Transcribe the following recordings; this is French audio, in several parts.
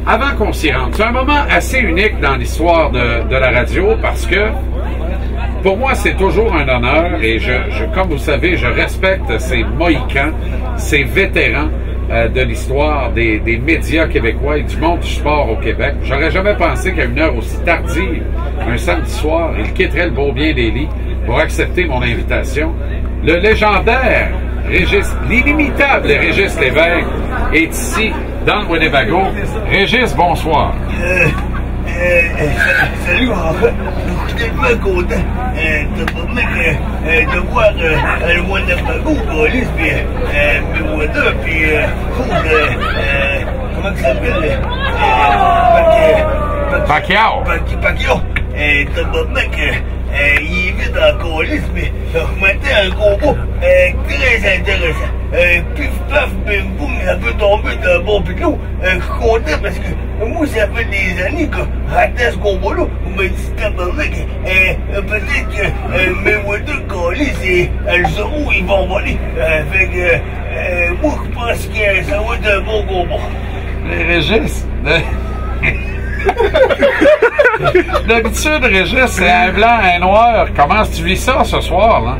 avant qu'on s'y rende, c'est un moment assez unique dans l'histoire de la radio parce que pour moi, c'est toujours un honneur et comme vous savez, je respecte ces mohicans, ces vétérans de l'histoire des médias québécois et du monde du sport au Québec. J'aurais jamais pensé qu'à une heure aussi tardive, un samedi soir, il quitterait le beau bien des lits pour accepter mon invitation. Le légendaire Régis, l'inimitable Régis Lévesque est ici, dans le Winnebago. Régis, bonsoir. Salut, je suis tellement content de voir le Winnebago, puis Wanda, puis comment ça s'appelle? Pacquiao. Il est vite en colis, mais remettait un combat très intéressant. Pif, paf, bim, boum, ça peut tomber d'un bon pied de l'eau. Je suis content parce que moi, ça fait des années que je ratais ce combat-là. On m'a dit, tabarnak, peut-être que mes deux colis, elles sauront où ils vont voler. Fait que moi, je pense que ça va être un bon combat. Régis, d'habitude, Régis, c'est un blanc, un noir. Comment tu vis ça ce soir, là?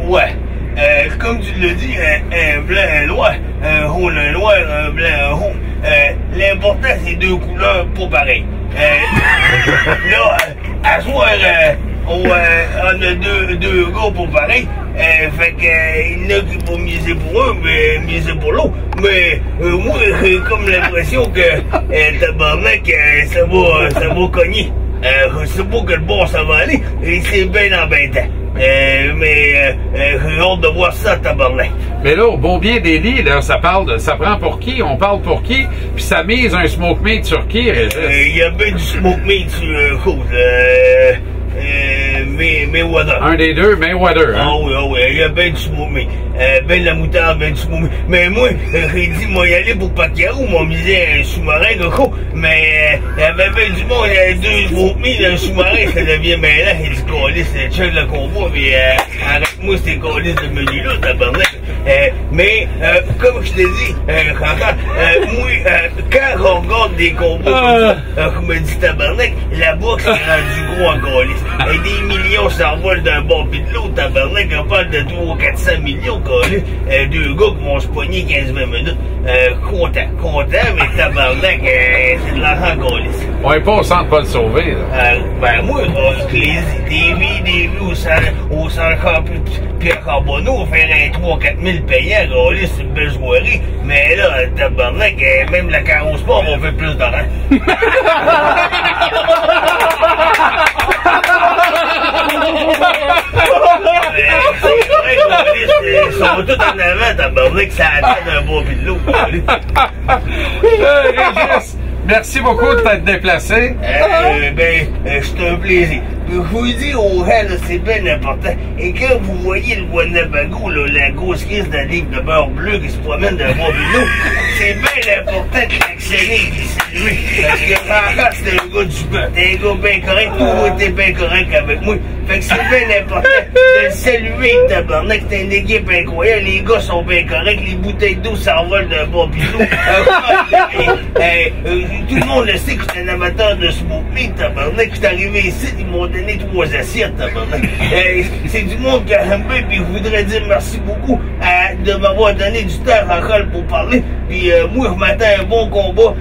Ouais. Comme tu l'as dit, un blanc, un noir, un rôle, un noir, un blanc, un rôle. L'important, c'est deux couleurs pas pareilles. Là, à soir, on a deux gars pour pareil. Fait que il y en a qui vont miser pour eux, mais miser pour l'autre. Mais moi, j'ai comme l'impression que tabarnak, ça va cogner. Je sais pas quel bord ça va aller, et c'est bien embêtant. Mais j'ai hâte de voir ça, tabarnak. Mais là, au bon bien des lits, là, ça prend pour qui? On parle pour qui? Puis ça mise un smoke meat sur qui, Régis? Il y a bien du smoke meat sur chose. Mayweather. Un des deux, Mayweather, hein? Ah oui, il y a ben du smoke meat. Ben de la moutarde, ben du smoke meat. Mais moi, j'ai dit, moi, y aller pour Pacquiao, m'a misé un sous-marin, gros. Mais, il y avait ben du monde, il y avait deux smoke meat, un sous-marin, ça devient mêlant. Il dit, câlisse, c'est check le combat, mais, arrête-moi, c'était câlisse de menu-là, tabarnak. Mais, comme je t'ai dit, moi, quand on regarde des combats, comme me dit tabarnak, la boxe est rendue gros en câlisse. Des millions s'envolent d'un bord pis de l'autre, tabarnak, on parle de 300-400 millions, câlisse. Deux gars qui vont se pogner 15-20 minutes. Content, mais tabarnak, c'est de l'argent câlisse. On est pas au centre pas le sauver, là. Ben, moi, des vies au centre Pierre Carbonneau, faire un 3-4 000 payants, câlisse, c'est une belle soirée. Mais là, tabarnak, même la Caro Sport va faire plus d'argent. Ils sont tous en avant, tabarnak, ça attend un bon pis de l'eau. Régis, merci beaucoup de t'être déplacé. C'est un plaisir. Je vous dis aux gens, c'est bien important. Et quand vous voyez le Winnebago, la grosse caisse de livre de beurre bleu qui se promène d'un bon vélo, c'est bien important de l'accélérer et de saluer. Parce que Rara, c'est un gars du peuple. T'es un gars bien correct, tout était bien correct avec moi. Fait que c'est bien important de le saluer, tabarnak. T'es une équipe incroyable, les gars sont bien corrects, les bouteilles d'eau s'envolent d'un bon pilot. Tout le monde le sait que je suis un amateur de smoke meat, tabarnak. Je suis arrivé ici, ils m'ont donné 3 assiettes, tabarnak. C'est du monde qui aime bien, puis je voudrais dire merci beaucoup de m'avoir donné du temps à Rachel pour parler. Puis moi, je m'attends à un bon combat,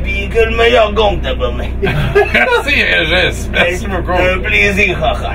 puis que le meilleur gagne, tabarnak. Merci, Régis. Merci beaucoup. C'est un plaisir, Rachel.